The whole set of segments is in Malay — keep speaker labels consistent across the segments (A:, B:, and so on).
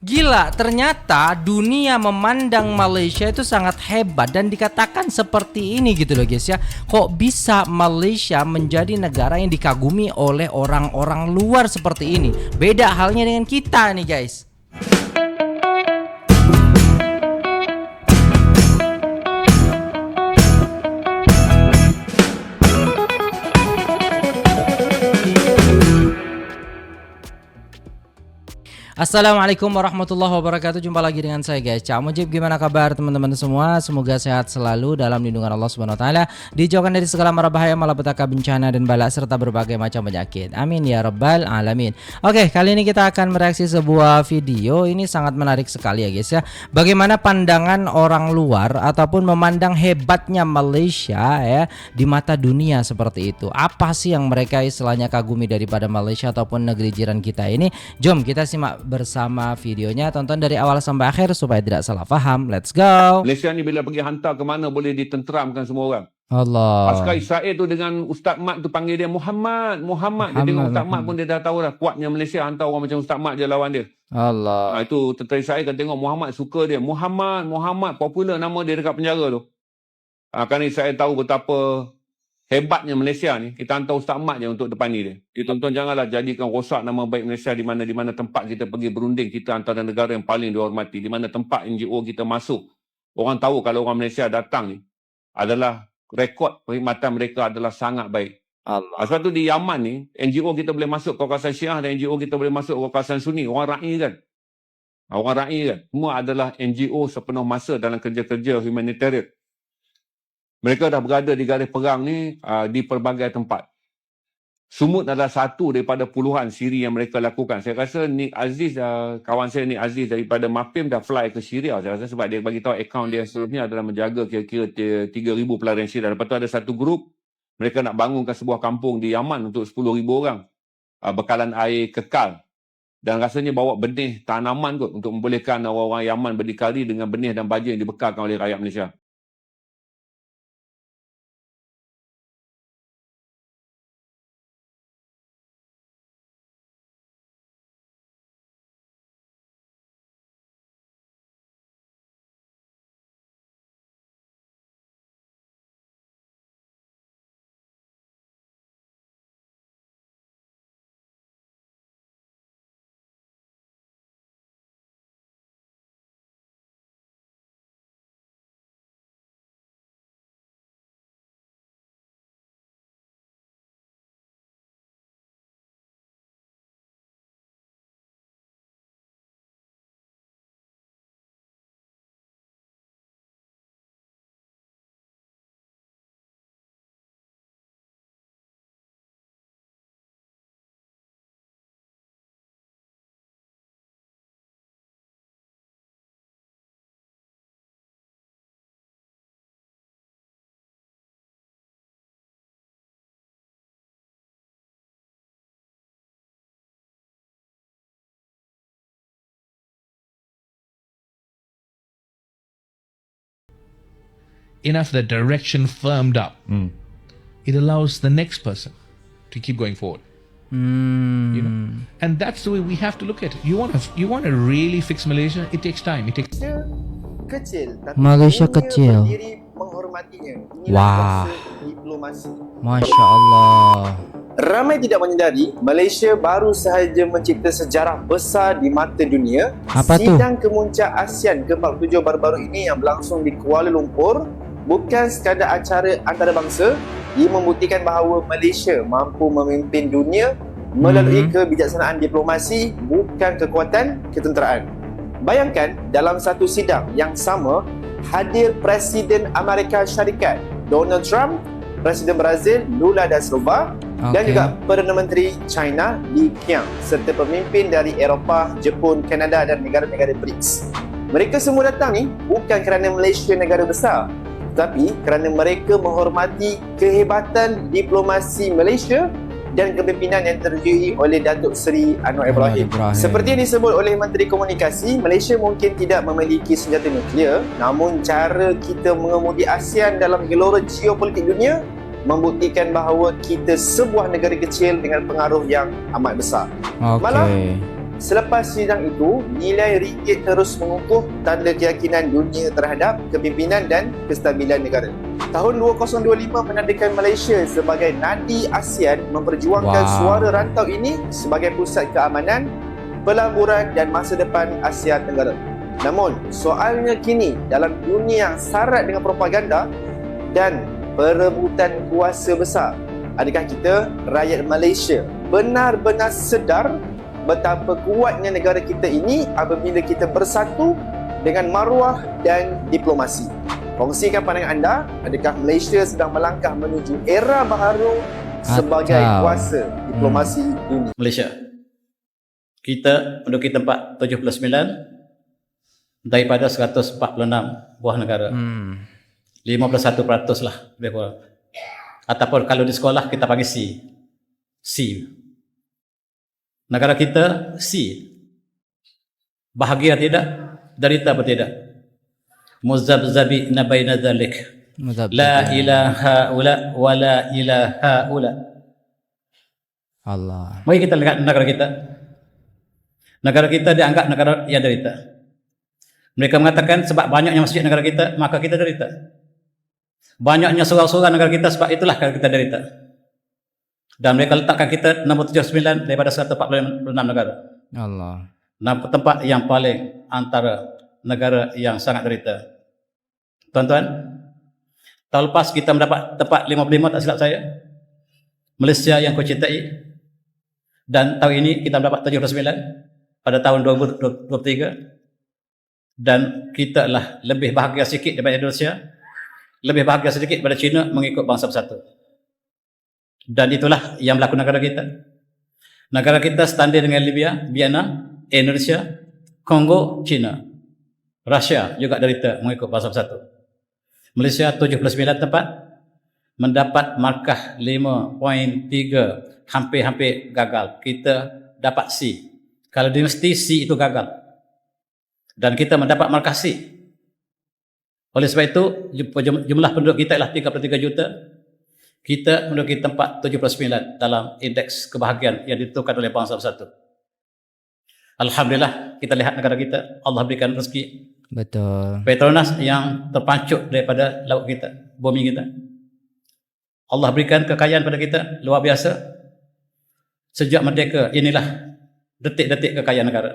A: Gila, ternyata dunia memandang Malaysia itu sangat hebat dan dikatakan seperti ini gitu loh guys ya. Kok bisa Malaysia menjadi negara yang dikagumi oleh orang-orang luar seperti ini? Beda halnya dengan kita nih guys. Assalamualaikum warahmatullahi wabarakatuh. Jumpa lagi dengan saya guys, Cak Mujib. Gimana kabar teman-teman semua? Semoga sehat selalu dalam lindungan Allah Subhanahu wa taala, dijauhkan dari segala mara bahaya, malapetaka, bencana dan bala serta berbagai macam penyakit. Amin ya rabbal alamin. Oke, kali ini kita akan mereaksi sebuah video. Ini sangat menarik sekali ya guys ya. Bagaimana pandangan orang luar ataupun memandang hebatnya Malaysia ya di mata dunia seperti itu. Apa sih yang mereka istilahnya kagumi daripada Malaysia ataupun negeri jiran kita ini? Jom kita simak bersama videonya, tonton dari awal sampai akhir supaya tidak salah faham. Let's go.
B: Malaysia ni bila pergi hantar ke mana boleh ditenteramkan semua orang.
A: Allah.
B: Pasukan Israel tu dengan Ustaz Mat tu panggil dia Muhammad. Dia tengok Ustaz Mat pun dia dah tahu dah kuatnya Malaysia hantar orang macam Ustaz Mat je lawan dia.
A: Allah.
B: Itu tentera Israel kan tengok Muhammad suka dia. Muhammad popular nama dia dekat penjara tu. Kerana Israel tahu betapa hebatnya Malaysia ni, kita hantar Ustaz Mat je untuk depan ni dia. Jadi tuan-tuan janganlah jadikan rosak nama baik Malaysia di mana tempat kita pergi berunding, kita antara negara yang paling dihormati. Di mana tempat NGO kita masuk, orang tahu kalau orang Malaysia datang ni adalah rekod perkhidmatan mereka adalah sangat baik.
A: Allah.
B: Sebab tu di Yaman ni, NGO kita boleh masuk ke kawasan Syiah dan NGO kita boleh masuk ke kawasan Sunni. Orang ra'i kan. Semua adalah NGO sepenuh masa dalam kerja-kerja humanitarian. Mereka dah berada di garis perang ni di pelbagai tempat. Sumut adalah satu daripada puluhan siri yang mereka lakukan. Saya rasa Nick Aziz, kawan saya Nick Aziz daripada Mapim dah fly ke Syria. Saya rasa sebab dia bagi tahu akaun dia sebelumnya adalah menjaga kira-kira 3,000 pelarian Syria. Lepas tu ada satu grup, mereka nak bangunkan sebuah kampung di Yaman untuk 10,000 orang. Bekalan air kekal. Dan rasanya bawa benih tanaman kot untuk membolehkan orang-orang Yaman berdikari dengan benih dan baja yang dibekalkan oleh rakyat Malaysia.
C: Enough the direction firmed up, it allows the next person to keep going forward. You know, and that's the way we have to look at it. You want to really fix Malaysia, it takes time. It takes
D: kecil tapi
A: Malaysia
D: dunia
A: kecil.
D: berdiri menghormatinya. Inilah
A: Wah.
D: bahasa diplomasi.
A: Masya Allah.
D: Ramai tidak menyedari Malaysia baru sahaja mencipta sejarah besar di mata dunia.
A: Apa tu?
D: Sidang kemuncak ASEAN ke-47 baru-baru ini yang berlangsung di Kuala Lumpur bukan sekadar acara antarabangsa. Ia membuktikan bahawa Malaysia mampu memimpin dunia melalui kebijaksanaan diplomasi, bukan kekuatan ketenteraan. Bayangkan dalam satu sidang yang sama hadir Presiden Amerika Syarikat Donald Trump, Presiden Brazil Lula da Silva, dan juga Perdana Menteri China Li Qiang serta pemimpin dari Eropah, Jepun, Kanada dan negara-negara BRICS. Mereka semua datang ni bukan kerana Malaysia negara besar, tetapi kerana mereka menghormati kehebatan diplomasi Malaysia dan kepimpinan yang terdiri oleh Datuk Seri Anwar Ibrahim. Seperti yang disebut oleh Menteri Komunikasi, Malaysia mungkin tidak memiliki senjata nuklear, namun cara kita mengemudi ASEAN dalam gelora geopolitik dunia membuktikan bahawa kita sebuah negara kecil dengan pengaruh yang amat besar. Malah Selepas sidang itu, nilai ringgit terus mengukuh tanda keyakinan dunia terhadap kepimpinan dan kestabilan negara. Tahun 2025 menandakan Malaysia sebagai nadi ASEAN memperjuangkan suara rantau ini sebagai pusat keamanan, pelaburan dan masa depan Asia Tenggara. Namun, soalnya kini dalam dunia yang syarat dengan propaganda dan perebutan kuasa besar, adakah kita, rakyat Malaysia, benar-benar sedar betapa kuatnya negara kita ini apabila kita bersatu dengan maruah dan diplomasi? Kongsikan pandangan anda, adakah Malaysia sedang melangkah menuju era baharu sebagai kuasa diplomasi dunia?
E: Malaysia, kita menduduki tempat 79 daripada 146 buah negara. 51% lah lebih kurang. Ataupun kalau di sekolah kita panggil C. Negara kita C. Bahagia tidak? Derita apa tidak? Muzabzabi nabaina dzalik. La ilaha ula wa la ilaha ula.
A: Allah.
E: Mari kita lihat negara kita. Negara kita dianggap negara yang derita. Mereka mengatakan sebab banyaknya masjid negara kita, maka kita derita. Banyaknya surau-surau negara kita, sebab itulah kita derita. Dan mereka letakkan kita nombor 79 daripada 146 negara.
A: Allah.
E: Tempat yang paling antara negara yang sangat derita. Tuan-tuan, tahun lepas kita mendapat tempat 55 tak silap saya. Malaysia yang kau cintai. Dan tahun ini kita mendapat 79 pada tahun 2023. Dan kita adalah lebih bahagia sikit daripada Indonesia, lebih bahagia sedikit daripada China mengikut bangsa bersatu. Dan itulah yang berlaku negara kita. Negara kita standing dengan Libya, Vienna, Indonesia, Kongo, China. Rusia juga derita mengikut bangsa bersatu. Malaysia 79 tempat mendapat markah 5.3, hampir-hampir gagal. Kita dapat C. Kalau dinasti C itu gagal. Dan kita mendapat markah C. Oleh sebab itu, jumlah penduduk kita adalah 33 juta. Kita menduduki tempat 79 dalam indeks kebahagiaan yang ditentukan oleh bangsa bersatu. Alhamdulillah, kita lihat negara kita, Allah berikan rezeki.
A: Betul.
E: Petronas yang terpancuk daripada laut kita, bumi kita. Allah berikan kekayaan pada kita, luar biasa. Sejak merdeka, inilah detik-detik kekayaan negara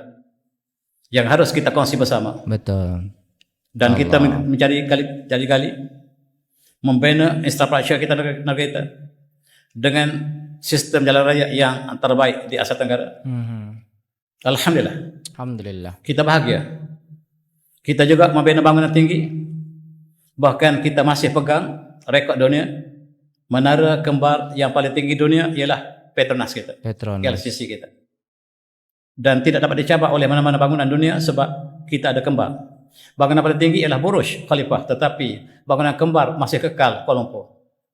E: yang harus kita kongsi bersama.
A: Betul.
E: Dan kita mencari kali membina infrastruktur kita negara kita dengan sistem jalan raya yang terbaik di Asia Tenggara. Alhamdulillah.
A: Alhamdulillah.
E: Kita bahagia. Kita juga membina bangunan tinggi. Bahkan kita masih pegang rekod dunia. Menara kembar yang paling tinggi dunia ialah Petronas kita. LCC kita. Dan tidak dapat dicabar oleh mana-mana bangunan dunia sebab kita ada kembar. Bangunan paling tinggi ialah Burj Khalifah, tetapi bangunan kembar masih kekal Kuala Lumpur.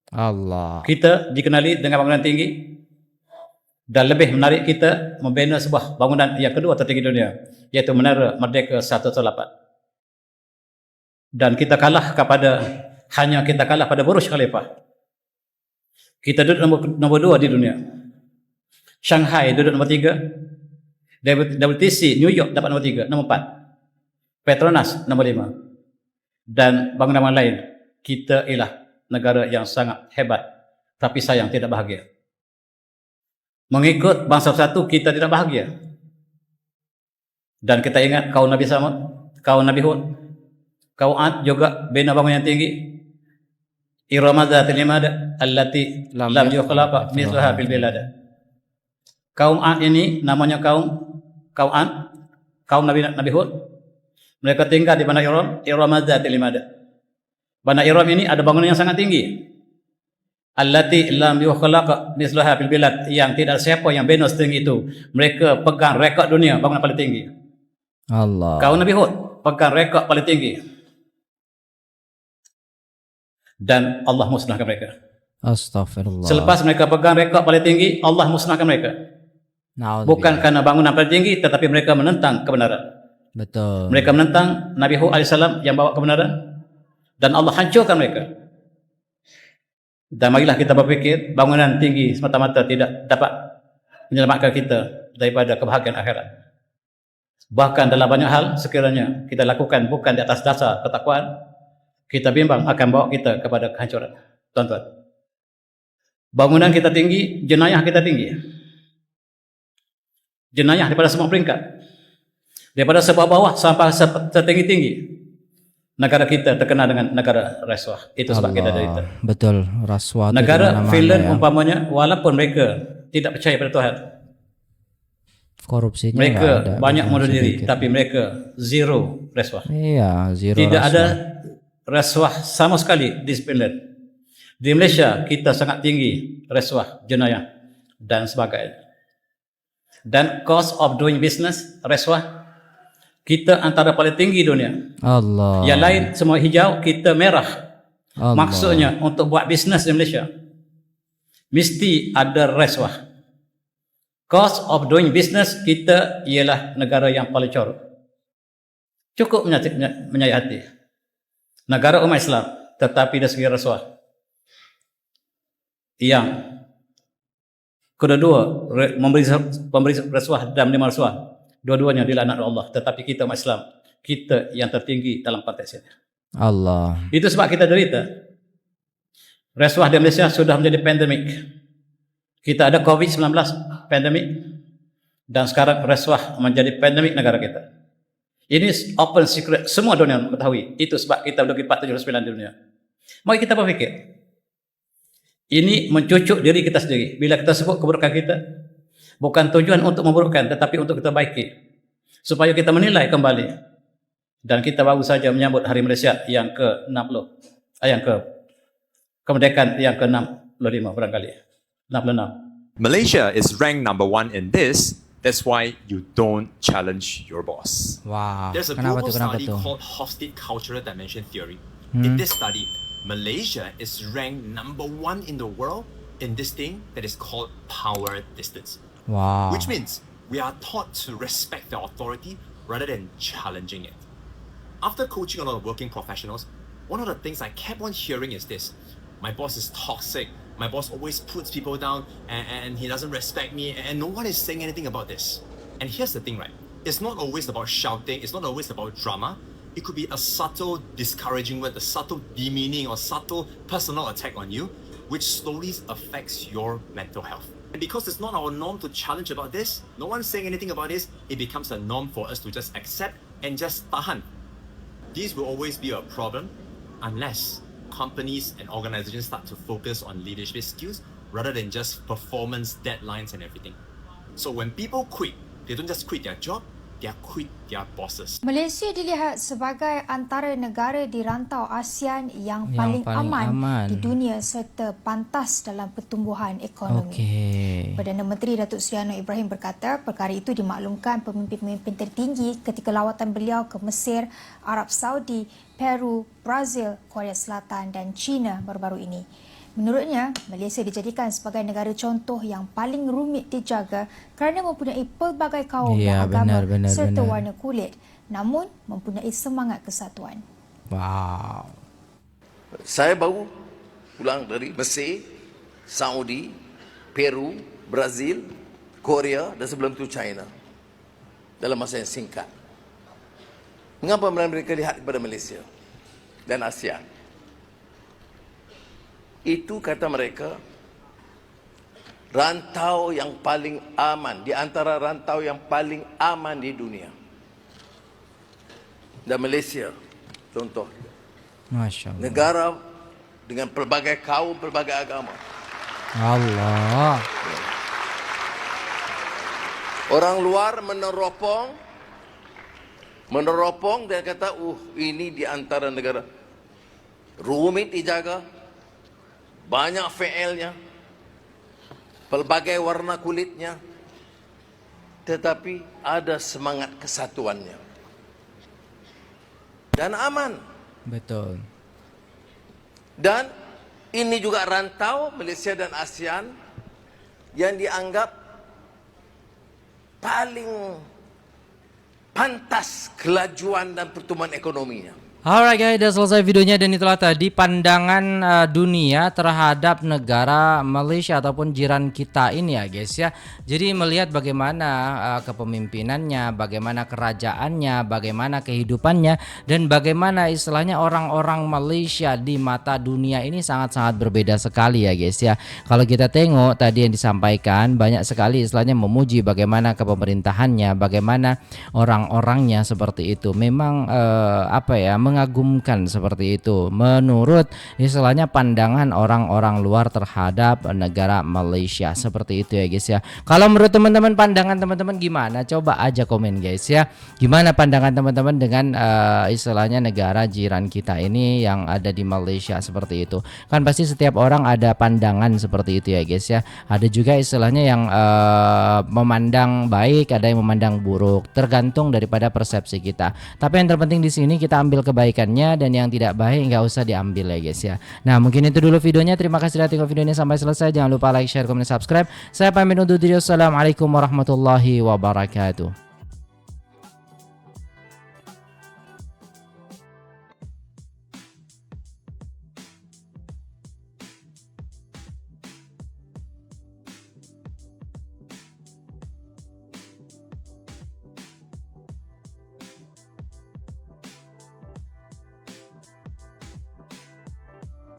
A: Allah.
E: Kita dikenali dengan bangunan tinggi dan lebih menarik kita membina sebuah bangunan yang kedua tertinggi dunia, iaitu Menara Merdeka 118. Dan kita kalah pada Burj Khalifah. Kita duduk nombor 2 di dunia. Shanghai duduk nombor 3. WTC New York dapat nombor 3, nombor 4. Petronas nombor 5. Dan bangunan lain. Kita ialah negara yang sangat hebat, tapi sayang tidak bahagia. Mengikut bangsa bersatu kita tidak bahagia. Dan kita ingat kaum Nabi Samud, kaum Nabi Hud, kaum Ad juga bina bangunan yang tinggi. Irama dzatil imad allati lam yukhlaq mithlaha fil bilad. Kaum Ad ini namanya kaum Ad, kaum Nabi Hud. Mereka tinggal di Bana Iram dzatil imad. Bana Iram ini ada bangunan yang sangat tinggi. Allati lam yukhlaq mithlaha fil bilad, yang tidak siapa yang bina setinggi itu. Mereka pegang rekod dunia bangunan paling tinggi.
A: Allah.
E: Kaum Nabi Hud pegang rekod paling tinggi. Dan Allah musnahkan mereka.
A: Astagfirullah.
E: Selepas mereka pegang rekod paling tinggi, Allah musnahkan mereka. Bukan karena bangunan paling tinggi, tetapi mereka menentang kebenaran.
A: Betul.
E: Mereka menentang Nabi Hud AS yang bawa kebenaran, dan Allah hancurkan mereka. Dan marilah kita berfikir, bangunan tinggi semata-mata tidak dapat menyelamatkan kita daripada kebahagiaan akhirat. Bahkan dalam banyak hal sekiranya kita lakukan bukan di atas dasar ketakwaan, kita bimbang akan bawa kita kepada kehancuran. Tuan-tuan, bangunan kita tinggi, jenayah kita tinggi. Jenayah daripada semua peringkat. Daripada sebawah bawah sampai setinggi-tinggi. Negara kita terkenal dengan negara rasuah. Itu sebab kita derita.
A: Betul, rasuah.
E: Negara Finland umpamanya, walaupun mereka tidak percaya pada Tuhan,
A: korupsinya
E: mereka
A: ada,
E: banyak bunuh diri, tapi mereka zero rasuah.
A: Iya, zero
E: Tidak
A: rasuah.
E: ada rasuah sama sekali di Finland. Di Malaysia kita sangat tinggi rasuah, jenayah dan sebagainya. Dan cost of doing business, rasuah, kita antara paling tinggi dunia.
A: Allah.
E: Yang lain semua hijau, kita merah.
A: Allah.
E: Maksudnya untuk buat bisnes di Malaysia mesti ada rasuah. Cost of doing business kita ialah negara yang paling corok. Cukup menyayat hati. Negara umat Islam, tetapi dari segi rasuah. Yang kedua-dua memberi rasuah dan menerima rasuah, dua-duanya dilaknat Allah. Tetapi kita umat Islam, kita yang tertinggi dalam konteks ini.
A: Allah.
E: Itu sebab kita derita. Rasuah di Malaysia sudah menjadi pandemik. Kita ada COVID-19 pandemik, dan sekarang rasuah menjadi pandemik negara kita. Ini open secret, semua dunia mengetahui. Itu sebab kita berdiri 479 di dunia. Mari kita berfikir. Ini mencucuk diri kita sendiri. Bila kita sebut keburukan kita, bukan tujuan untuk memburukkan, tetapi untuk kita baiki. Supaya kita menilai kembali. Dan kita baru saja menyambut Hari Malaysia yang ke-60. Yang kemerdekaan yang ke-65 barangkali. 66.
F: Malaysia is ranked number 1 in this. That's why you don't challenge your boss.
A: Wow.
G: There's a
A: Kenapa
G: global
A: tuh? Kenapa
G: study
A: tuh?
G: called Hofstede Cultural Dimension Theory. In this study, Malaysia is ranked number 1 in the world in this thing that is called power distance.
A: Wow.
G: Which means we are taught to respect the authority rather than challenging it. After coaching a lot of working professionals, one of the things I kept on hearing is this: my boss is toxic, my boss always puts people down, and he doesn't respect me, and no one is saying anything about this. And here's the thing, right? It's not always about shouting, it's not always about drama. It could be a subtle discouraging word, a subtle demeaning or subtle personal attack on you, which slowly affects your mental health. And because it's not our norm to challenge about this, no one's saying anything about this, it becomes a norm for us to just accept and just tahan. These will always be a problem unless companies and organizations start to focus on leadership skills rather than just performance deadlines and everything. So when people quit, they don't just quit their job, they quit their bosses.
H: Malaysia dilihat sebagai antara negara di rantau ASEAN yang paling aman di dunia serta pantas dalam pertumbuhan ekonomi.
A: Okey.
H: Perdana Menteri Datuk Seri Anwar Ibrahim berkata perkara itu dimaklumkan pemimpin-pemimpin tertinggi ketika lawatan beliau ke Mesir, Arab Saudi, Peru, Brazil, Korea Selatan dan China baru-baru ini. Menurutnya, Malaysia dijadikan sebagai negara contoh yang paling rumit dijaga kerana mempunyai pelbagai kaum dan agama serta warna kulit, namun mempunyai semangat kesatuan.
A: Wow.
I: Saya baru pulang dari Mesir, Saudi, Peru, Brazil, Korea dan sebelum itu China. Dalam masa yang singkat. Mengapa mereka lihat kepada Malaysia dan ASEAN? Itu kata mereka rantau yang paling aman, di antara rantau yang paling aman di dunia. Dan Malaysia contoh,
A: Masya Allah.
I: negara dengan pelbagai kaum, pelbagai agama.
A: Allah.
I: Orang luar meneropong dan kata, ini di antara negara rumit dijaga, banyak failnya, pelbagai warna kulitnya, tetapi ada semangat kesatuannya dan aman.
A: Betul.
I: Dan ini juga rantau Malaysia dan ASEAN yang dianggap paling pantas kelajuan dan pertumbuhan ekonominya.
A: Alright guys, udah selesai videonya dan itulah tadi pandangan dunia terhadap negara Malaysia ataupun jiran kita ini ya guys ya. Jadi melihat bagaimana kepemimpinannya, bagaimana kerajaannya, bagaimana kehidupannya, dan bagaimana istilahnya orang-orang Malaysia di mata dunia ini sangat-sangat berbeda sekali ya guys ya. Kalau kita tengok tadi yang disampaikan, banyak sekali istilahnya memuji bagaimana kepemerintahannya, bagaimana orang-orangnya seperti itu. Memang mengagumkan seperti itu menurut istilahnya pandangan orang-orang luar terhadap negara Malaysia seperti itu ya guys ya. Kalau menurut teman-teman pandangan teman-teman gimana? Coba aja komen guys ya. Gimana pandangan teman-teman dengan istilahnya negara jiran kita ini yang ada di Malaysia seperti itu. Kan pasti setiap orang ada pandangan seperti itu ya guys ya. Ada juga istilahnya yang memandang baik, ada yang memandang buruk, tergantung daripada persepsi kita. Tapi yang terpenting di sini kita ambil kebaikannya, dan yang tidak baik nggak usah diambil ya guys ya. Nah mungkin itu dulu videonya. Terima kasih sudah tengok video ini sampai selesai. Jangan lupa like, share, komen, subscribe. Saya pamit undur diri. Wassalamualaikum warahmatullahi wabarakatuh.